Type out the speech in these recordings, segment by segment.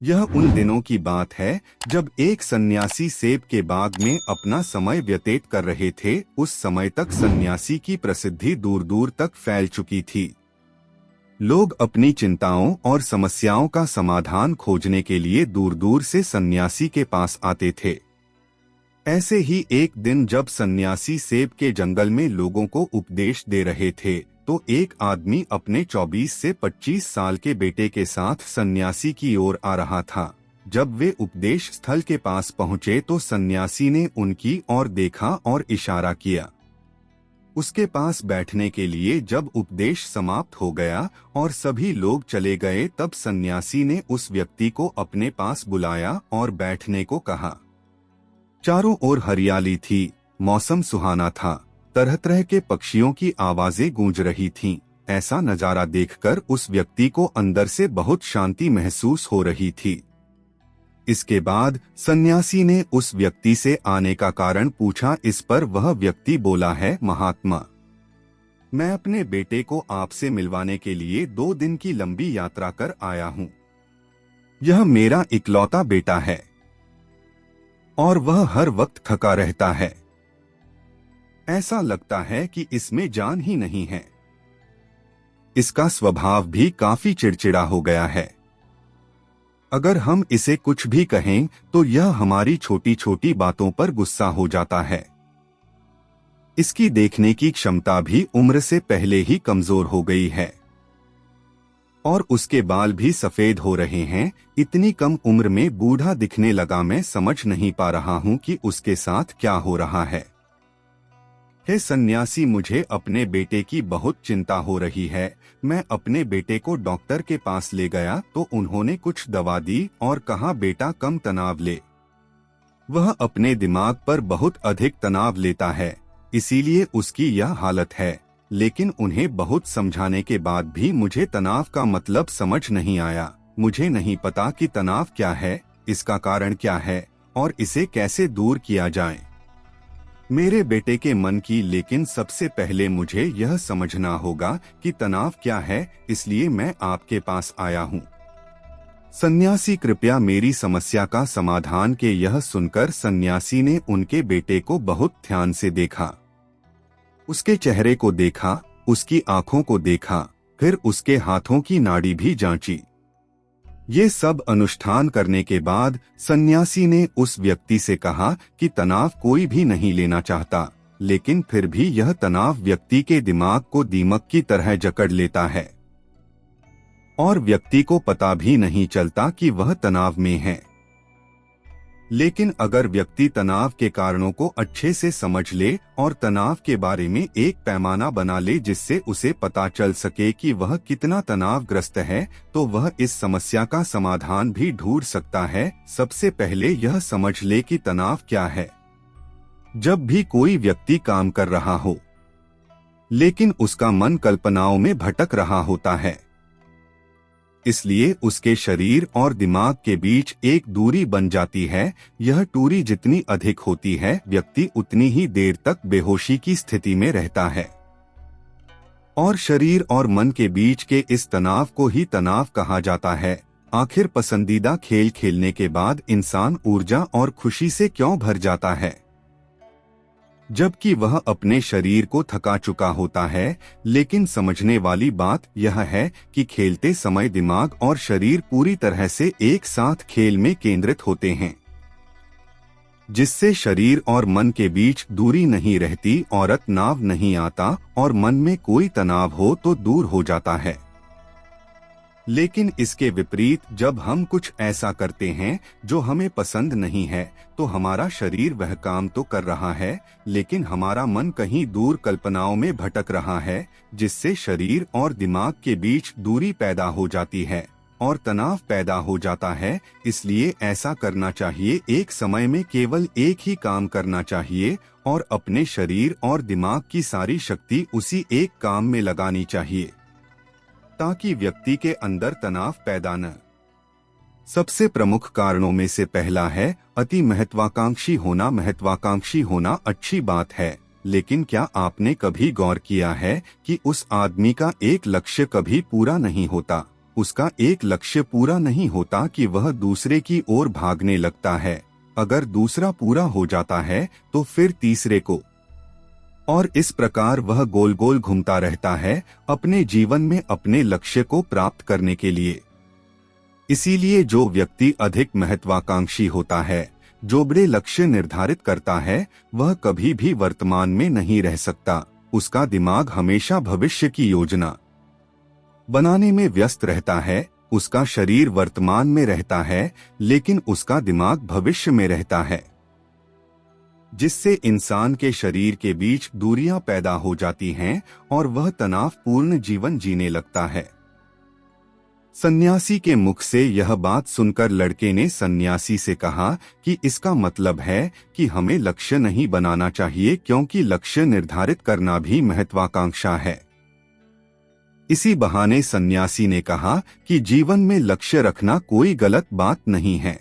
यह उन दिनों की बात है जब एक सन्यासी सेब के बाग में अपना समय व्यतीत कर रहे थे। उस समय तक सन्यासी की प्रसिद्धि दूर दूर तक फैल चुकी थी। लोग अपनी चिंताओं और समस्याओं का समाधान खोजने के लिए दूर दूर से सन्यासी के पास आते थे। ऐसे ही एक दिन जब सन्यासी सेब के जंगल में लोगों को उपदेश दे रहे थे, तो एक आदमी अपने 24 से 25 साल के बेटे के साथ सन्यासी की ओर आ रहा था। जब वे उपदेश स्थल के पास पहुंचे तो सन्यासी ने उनकी ओर देखा और इशारा किया उसके पास बैठने के लिए। जब उपदेश समाप्त हो गया और सभी लोग चले गए, तब सन्यासी ने उस व्यक्ति को अपने पास बुलाया और बैठने को कहा। चारों ओर हरियाली थी, मौसम सुहाना था, तरह तरह के पक्षियों की आवाजें गूंज रही थीं। ऐसा नजारा देखकर उस व्यक्ति को अंदर से बहुत शांति महसूस हो रही थी। इसके बाद सन्यासी ने उस व्यक्ति से आने का कारण पूछा। इस पर वह व्यक्ति बोला है, महात्मा, मैं अपने बेटे को आपसे मिलवाने के लिए 2 दिन की लंबी यात्रा कर आया हूँ। यह मेरा इकलौता बेटा है और वह हर वक्त थका रहता है। ऐसा लगता है कि इसमें जान ही नहीं है। इसका स्वभाव भी काफी चिड़चिड़ा हो गया है। अगर हम इसे कुछ भी कहें तो यह हमारी छोटी छोटी बातों पर गुस्सा हो जाता है। इसकी देखने की क्षमता भी उम्र से पहले ही कमजोर हो गई है और उसके बाल भी सफेद हो रहे हैं। इतनी कम उम्र में बूढ़ा दिखने लगा। मैं समझ नहीं पा रहा हूं कि उसके साथ क्या हो रहा है। हे सन्यासी, मुझे अपने बेटे की बहुत चिंता हो रही है। मैं अपने बेटे को डॉक्टर के पास ले गया तो उन्होंने कुछ दवा दी और कहा, बेटा कम तनाव ले। वह अपने दिमाग पर बहुत अधिक तनाव लेता है, इसीलिए उसकी यह हालत है। लेकिन उन्हें बहुत समझाने के बाद भी मुझे तनाव का मतलब समझ नहीं आया। मुझे नहीं पता कि तनाव क्या है, इसका कारण क्या है और इसे कैसे दूर किया जाए मेरे बेटे के मन की। लेकिन सबसे पहले मुझे यह समझना होगा कि तनाव क्या है, इसलिए मैं आपके पास आया हूँ। सन्यासी, कृपया मेरी समस्या का समाधान के। यह सुनकर सन्यासी ने उनके बेटे को बहुत ध्यान से देखा। उसके चेहरे को देखा, उसकी आंखों को देखा, फिर उसके हाथों की नाड़ी भी जांची। ये सब अनुष्ठान करने के बाद सन्यासी ने उस व्यक्ति से कहा कि तनाव कोई भी नहीं लेना चाहता, लेकिन फिर भी यह तनाव व्यक्ति के दिमाग को दीमक की तरह जकड़ लेता है और व्यक्ति को पता भी नहीं चलता कि वह तनाव में है। लेकिन अगर व्यक्ति तनाव के कारणों को अच्छे से समझ ले और तनाव के बारे में एक पैमाना बना ले जिससे उसे पता चल सके कि वह कितना तनावग्रस्त है, तो वह इस समस्या का समाधान भी ढूंढ सकता है। सबसे पहले यह समझ ले कि तनाव क्या है। जब भी कोई व्यक्ति काम कर रहा हो लेकिन उसका मन कल्पनाओं में भटक रहा होता है, इसलिए उसके शरीर और दिमाग के बीच एक दूरी बन जाती है। यह दूरी जितनी अधिक होती है, व्यक्ति उतनी ही देर तक बेहोशी की स्थिति में रहता है और शरीर और मन के बीच के इस तनाव को ही तनाव कहा जाता है। आखिर पसंदीदा खेल खेलने के बाद इंसान ऊर्जा और खुशी से क्यों भर जाता है, जबकि वह अपने शरीर को थका चुका होता है। लेकिन समझने वाली बात यह है कि खेलते समय दिमाग और शरीर पूरी तरह से एक साथ खेल में केंद्रित होते हैं, जिससे शरीर और मन के बीच दूरी नहीं रहती और तनाव नहीं आता और मन में कोई तनाव हो तो दूर हो जाता है। लेकिन इसके विपरीत जब हम कुछ ऐसा करते हैं जो हमें पसंद नहीं है, तो हमारा शरीर वह काम तो कर रहा है, लेकिन हमारा मन कहीं दूर कल्पनाओं में भटक रहा है, जिससे शरीर और दिमाग के बीच दूरी पैदा हो जाती है और तनाव पैदा हो जाता है। इसलिए ऐसा करना चाहिए, एक समय में केवल एक ही काम करना चाहिए और अपने शरीर और दिमाग की सारी शक्ति उसी एक काम में लगानी चाहिए, ताकि व्यक्ति के अंदर तनाव पैदा न। सबसे प्रमुख कारणों में से पहला है अति महत्वाकांक्षी होना। महत्वाकांक्षी होना अच्छी बात है, लेकिन क्या आपने कभी गौर किया है कि उस आदमी का एक लक्ष्य कभी पूरा नहीं होता? उसका एक लक्ष्य पूरा नहीं होता कि वह दूसरे की ओर भागने लगता है। अगर दूसरा पूरा हो जाता है तो फिर तीसरे को, और इस प्रकार वह गोल गोल घूमता रहता है अपने जीवन में अपने लक्ष्य को प्राप्त करने के लिए। इसीलिए जो व्यक्ति अधिक महत्वाकांक्षी होता है, जो बड़े लक्ष्य निर्धारित करता है, वह कभी भी वर्तमान में नहीं रह सकता। उसका दिमाग हमेशा भविष्य की योजना बनाने में व्यस्त रहता है। उसका शरीर वर्तमान में रहता है, लेकिन उसका दिमाग भविष्य में रहता है, जिससे इंसान के शरीर के बीच दूरियां पैदा हो जाती हैं और वह तनावपूर्ण जीवन जीने लगता है। सन्यासी के मुख से यह बात सुनकर लड़के ने सन्यासी से कहा कि इसका मतलब है कि हमें लक्ष्य नहीं बनाना चाहिए, क्योंकि लक्ष्य निर्धारित करना भी महत्वाकांक्षा है। इसी बहाने सन्यासी ने कहा कि जीवन में लक्ष्य रखना कोई गलत बात नहीं है,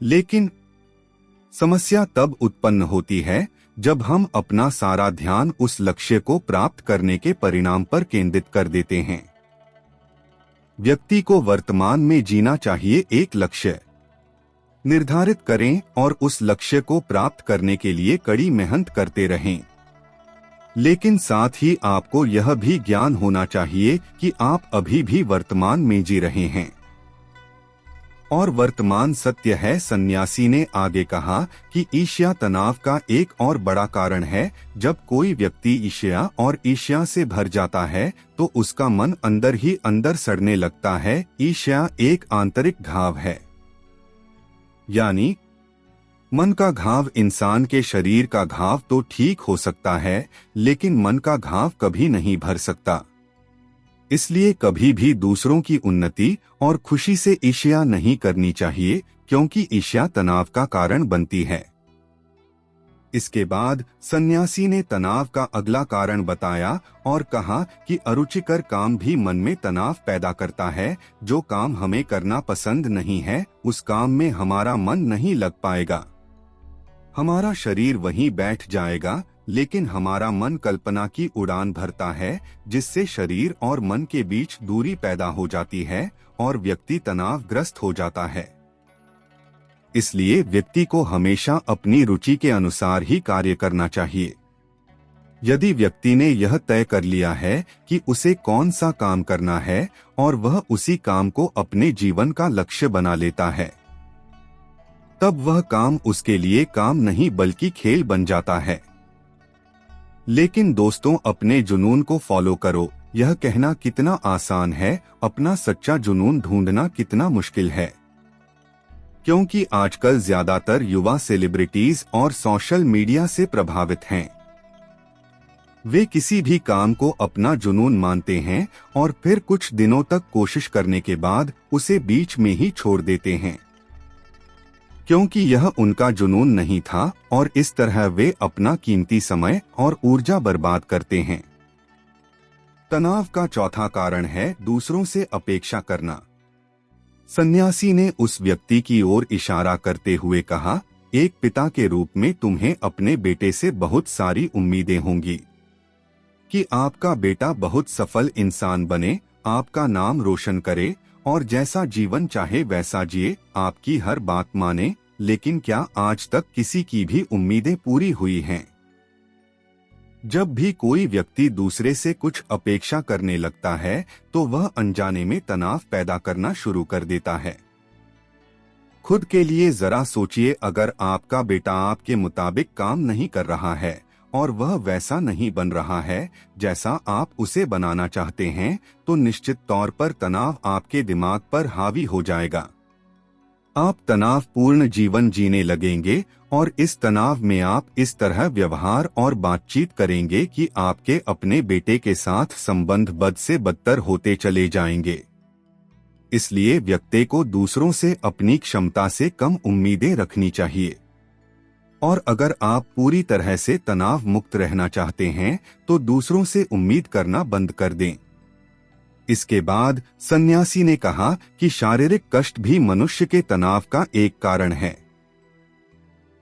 लेकिन समस्या तब उत्पन्न होती है जब हम अपना सारा ध्यान उस लक्ष्य को प्राप्त करने के परिणाम पर केंद्रित कर देते हैं। व्यक्ति को वर्तमान में जीना चाहिए, एक लक्ष्य निर्धारित करें और उस लक्ष्य को प्राप्त करने के लिए कड़ी मेहनत करते रहें। लेकिन साथ ही आपको यह भी ज्ञान होना चाहिए कि आप अभी भी वर्तमान में जी रहे हैं और वर्तमान सत्य है। सन्यासी ने आगे कहा कि ईर्ष्या तनाव का एक और बड़ा कारण है। जब कोई व्यक्ति ईर्ष्या और ईर्ष्या से भर जाता है तो उसका मन अंदर ही अंदर सड़ने लगता है। ईर्ष्या एक आंतरिक घाव है, यानी मन का घाव। इंसान के शरीर का घाव तो ठीक हो सकता है, लेकिन मन का घाव कभी नहीं भर सकता। इसलिए कभी भी दूसरों की उन्नति और खुशी से ईर्ष्या नहीं करनी चाहिए, क्योंकि ईर्ष्या तनाव का कारण बनती है। इसके बाद सन्यासी ने तनाव का अगला कारण बताया और कहा कि अरुचिकर काम भी मन में तनाव पैदा करता है। जो काम हमें करना पसंद नहीं है, उस काम में हमारा मन नहीं लग पाएगा। हमारा शरीर वहीं बैठ जाएगा, लेकिन हमारा मन कल्पना की उड़ान भरता है, जिससे शरीर और मन के बीच दूरी पैदा हो जाती है और व्यक्ति तनावग्रस्त हो जाता है। इसलिए व्यक्ति को हमेशा अपनी रुचि के अनुसार ही कार्य करना चाहिए। यदि व्यक्ति ने यह तय कर लिया है कि उसे कौन सा काम करना है और वह उसी काम को अपने जीवन का लक्ष्य बना लेता है, तब वह काम उसके लिए काम नहीं बल्कि खेल बन जाता है। लेकिन दोस्तों, अपने जुनून को फॉलो करो, यह कहना कितना आसान है, अपना सच्चा जुनून ढूंढना कितना मुश्किल है। क्योंकि आजकल ज्यादातर युवा सेलिब्रिटीज और सोशल मीडिया से प्रभावित हैं। वे किसी भी काम को अपना जुनून मानते हैं और फिर कुछ दिनों तक कोशिश करने के बाद उसे बीच में ही छोड़ देते हैं, क्योंकि यह उनका जुनून नहीं था और इस तरह वे अपना कीमती समय और ऊर्जा बर्बाद करते हैं। तनाव का चौथा कारण है दूसरों से अपेक्षा करना। सन्यासी ने उस व्यक्ति की ओर इशारा करते हुए कहा, एक पिता के रूप में तुम्हें अपने बेटे से बहुत सारी उम्मीदें होंगी कि आपका बेटा बहुत सफल इंसान बने, आपका नाम रोशन करे और जैसा जीवन चाहे वैसा जिए, आपकी हर बात माने। लेकिन क्या आज तक किसी की भी उम्मीदें पूरी हुई हैं? जब भी कोई व्यक्ति दूसरे से कुछ अपेक्षा करने लगता है तो वह अनजाने में तनाव पैदा करना शुरू कर देता है। खुद के लिए जरा सोचिए, अगर आपका बेटा आपके मुताबिक काम नहीं कर रहा है और वह वैसा नहीं बन रहा है जैसा आप उसे बनाना चाहते हैं, तो निश्चित तौर पर तनाव आपके दिमाग पर हावी हो जाएगा। आप तनावपूर्ण जीवन जीने लगेंगे और इस तनाव में आप इस तरह व्यवहार और बातचीत करेंगे कि आपके अपने बेटे के साथ संबंध बद से बदतर होते चले जाएंगे। इसलिए व्यक्ति को दूसरों से अपनी क्षमता से कम उम्मीदें रखनी चाहिए। और अगर आप पूरी तरह से तनाव मुक्त रहना चाहते हैं तो दूसरों से उम्मीद करना बंद कर दें। इसके बाद सन्यासी ने कहा कि शारीरिक कष्ट भी मनुष्य के तनाव का एक कारण है।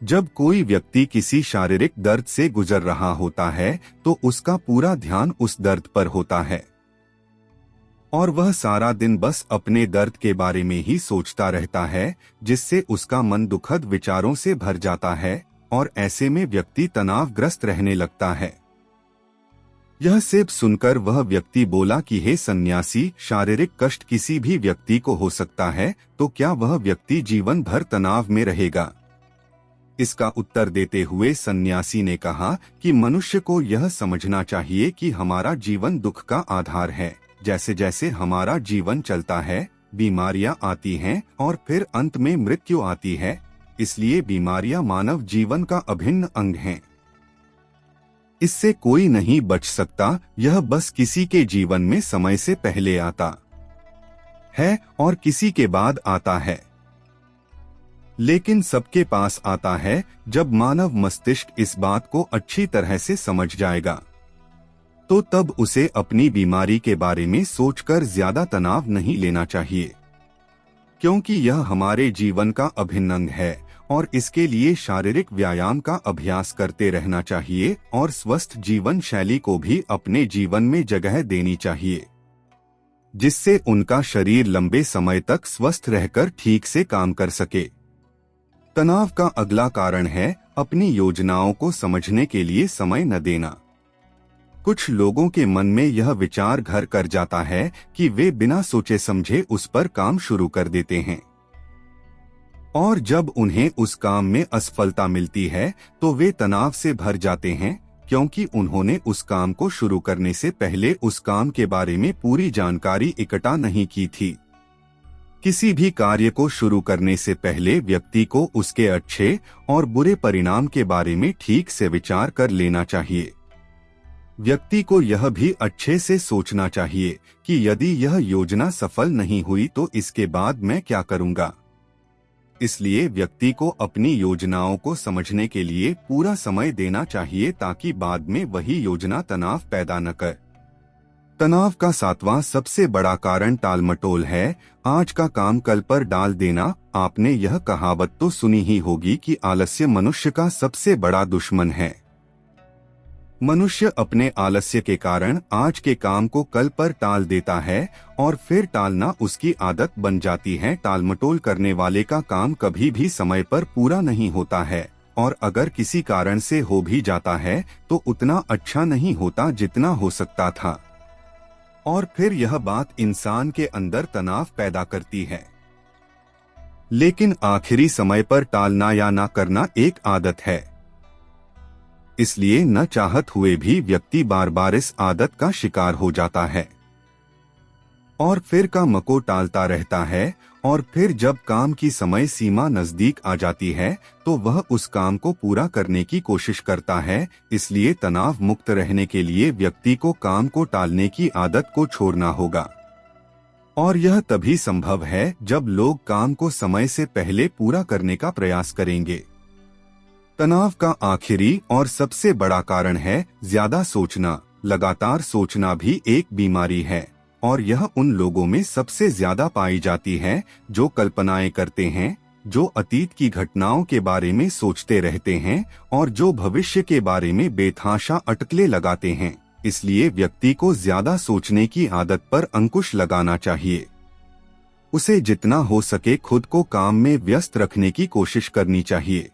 जब कोई व्यक्ति किसी शारीरिक दर्द से गुजर रहा होता है तो उसका पूरा ध्यान उस दर्द पर होता है और वह सारा दिन बस अपने दर्द के बारे में ही सोचता रहता है, जिससे उसका मन दुखद विचारों से भर जाता है और ऐसे में व्यक्ति तनावग्रस्त रहने लगता है। यह सब सुनकर वह व्यक्ति बोला कि हे सन्यासी, शारीरिक कष्ट किसी भी व्यक्ति को हो सकता है, तो क्या वह व्यक्ति जीवन भर तनाव में रहेगा? इसका उत्तर देते हुए सन्यासी ने कहा कि मनुष्य को यह समझना चाहिए कि हमारा जीवन दुख का आधार है। जैसे जैसे हमारा जीवन चलता है, बीमारियां आती हैं और फिर अंत में मृत्यु आती है। इसलिए बीमारियां मानव जीवन का अभिन्न अंग हैं। इससे कोई नहीं बच सकता, यह बस किसी के जीवन में समय से पहले आता है और किसी के बाद आता है, लेकिन सबके पास आता है जब मानव मस्तिष्क इस बात को अच्छी तरह से समझ जाएगा, तो तब उसे अपनी बीमारी के बारे में सोचकर ज्यादा तनाव नहीं लेना चाहिए, क्योंकि यह हमारे जीवन का अभिन्न अंग है और इसके लिए शारीरिक व्यायाम का अभ्यास करते रहना चाहिए और स्वस्थ जीवन शैली को भी अपने जीवन में जगह देनी चाहिए, जिससे उनका शरीर लंबे समय तक स्वस्थ रहकर ठीक से काम कर सके। तनाव का अगला कारण है अपनी योजनाओं को समझने के लिए समय न देना। कुछ लोगों के मन में यह विचार घर कर जाता है कि वे बिना सोचे समझे उस पर काम शुरू कर देते हैं, और जब उन्हें उस काम में असफलता मिलती है तो वे तनाव से भर जाते हैं, क्योंकि उन्होंने उस काम को शुरू करने से पहले उस काम के बारे में पूरी जानकारी इकट्ठा नहीं की थी। किसी भी कार्य को शुरू करने से पहले व्यक्ति को उसके अच्छे और बुरे परिणाम के बारे में ठीक से विचार कर लेना चाहिए। व्यक्ति को यह भी अच्छे से सोचना चाहिए कि यदि यह योजना सफल नहीं हुई तो इसके बाद मैं क्या करूंगा। इसलिए व्यक्ति को अपनी योजनाओं को समझने के लिए पूरा समय देना चाहिए, ताकि बाद में वही योजना तनाव पैदा न कर। तनाव का 7वां सबसे बड़ा कारण टालमटोल है। आज का काम कल पर डाल देना। आपने यह कहावत तो सुनी ही होगी कि आलस्य मनुष्य का सबसे बड़ा दुश्मन है। मनुष्य अपने आलस्य के कारण आज के काम को कल पर टाल देता है और फिर टालना उसकी आदत बन जाती है। टालमटोल करने वाले का काम कभी भी समय पर पूरा नहीं होता है, और अगर किसी कारण से हो भी जाता है तो उतना अच्छा नहीं होता जितना हो सकता था, और फिर यह बात इंसान के अंदर तनाव पैदा करती है। लेकिन आखिरी समय पर टालना या ना करना एक आदत है, इसलिए न चाहत हुए भी व्यक्ति बार बार इस आदत का शिकार हो जाता है और फिर का मको टालता रहता है, और फिर जब काम की समय सीमा नजदीक आ जाती है तो वह उस काम को पूरा करने की कोशिश करता है। इसलिए तनाव मुक्त रहने के लिए व्यक्ति को काम को टालने की आदत को छोड़ना होगा, और यह तभी संभव है जब लोग काम को समय से पहले पूरा करने का प्रयास करेंगे। तनाव का आखिरी और सबसे बड़ा कारण है ज्यादा सोचना। लगातार सोचना भी एक बीमारी है, और यह उन लोगों में सबसे ज्यादा पाई जाती है जो कल्पनाएं करते हैं, जो अतीत की घटनाओं के बारे में सोचते रहते हैं और जो भविष्य के बारे में बेतहाशा अटकलें लगाते हैं। इसलिए व्यक्ति को ज्यादा सोचने की आदत पर अंकुश लगाना चाहिए। उसे जितना हो सके खुद को काम में व्यस्त रखने की कोशिश करनी चाहिए,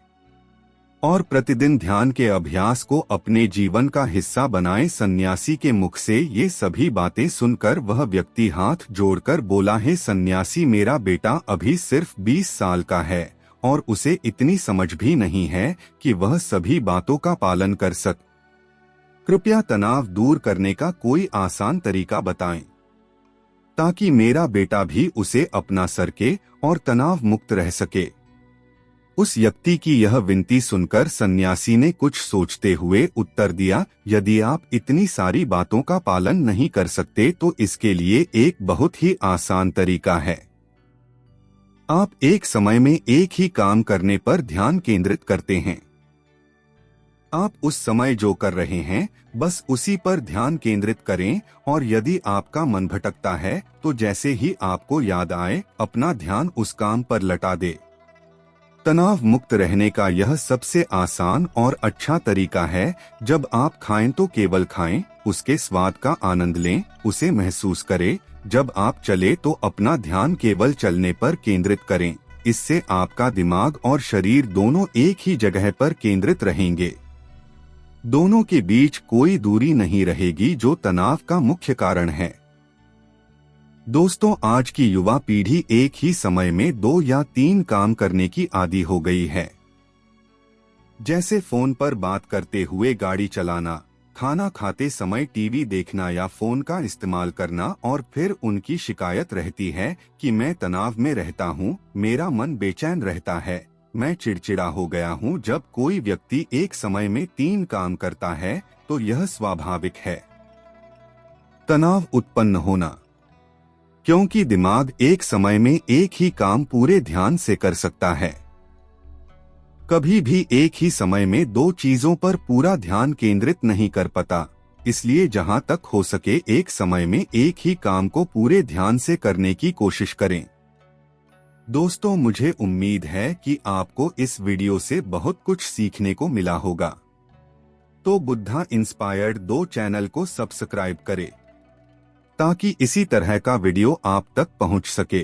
और प्रतिदिन ध्यान के अभ्यास को अपने जीवन का हिस्सा बनाएं। सन्यासी के मुख से ये सभी बातें सुनकर वह व्यक्ति हाथ जोड़कर बोला, है सन्यासी, मेरा बेटा अभी सिर्फ 20 साल का है और उसे इतनी समझ भी नहीं है कि वह सभी बातों का पालन कर सके। कृपया तनाव दूर करने का कोई आसान तरीका बताएं, ताकि मेरा बेटा भी उसे अपना सके और तनाव मुक्त रह सके। उस व्यक्ति की यह विनती सुनकर सन्यासी ने कुछ सोचते हुए उत्तर दिया, यदि आप इतनी सारी बातों का पालन नहीं कर सकते तो इसके लिए एक बहुत ही आसान तरीका है। आप एक समय में एक ही काम करने पर ध्यान केंद्रित करते हैं। आप उस समय जो कर रहे हैं बस उसी पर ध्यान केंद्रित करें, और यदि आपका मन भटकता है तो जैसे ही आपको याद आए अपना ध्यान उस काम पर लटा दे। तनाव मुक्त रहने का यह सबसे आसान और अच्छा तरीका है। जब आप खाएं तो केवल खाएं, उसके स्वाद का आनंद लें, उसे महसूस करें, जब आप चले तो अपना ध्यान केवल चलने पर केंद्रित करें। इससे आपका दिमाग और शरीर दोनों एक ही जगह पर केंद्रित रहेंगे। दोनों के बीच कोई दूरी नहीं रहेगी, जो तनाव का मुख्य कारण है। दोस्तों, आज की युवा पीढ़ी एक ही समय में 2 या 3 काम करने की आदी हो गई है। जैसे फोन पर बात करते हुए गाड़ी चलाना, खाना खाते समय टीवी देखना या फोन का इस्तेमाल करना, और फिर उनकी शिकायत रहती है कि मैं तनाव में रहता हूँ, मेरा मन बेचैन रहता है, मैं चिड़चिड़ा हो गया हूँ। जब कोई व्यक्ति एक समय में 3 काम करता है तो यह स्वाभाविक है। तनाव उत्पन्न होना, क्योंकि दिमाग एक समय में एक ही काम पूरे ध्यान से कर सकता है। कभी भी एक ही समय में 2 चीजों पर पूरा ध्यान केंद्रित नहीं कर पाता, इसलिए जहां तक हो सके एक समय में एक ही काम को पूरे ध्यान से करने की कोशिश करें। दोस्तों, मुझे उम्मीद है कि आपको इस वीडियो से बहुत कुछ सीखने को मिला होगा। तो बुद्धा इंस्पायर्ड 2 चैनल को सब्सक्राइब करें ताकि इसी तरह का वीडियो आप तक पहुंच सके।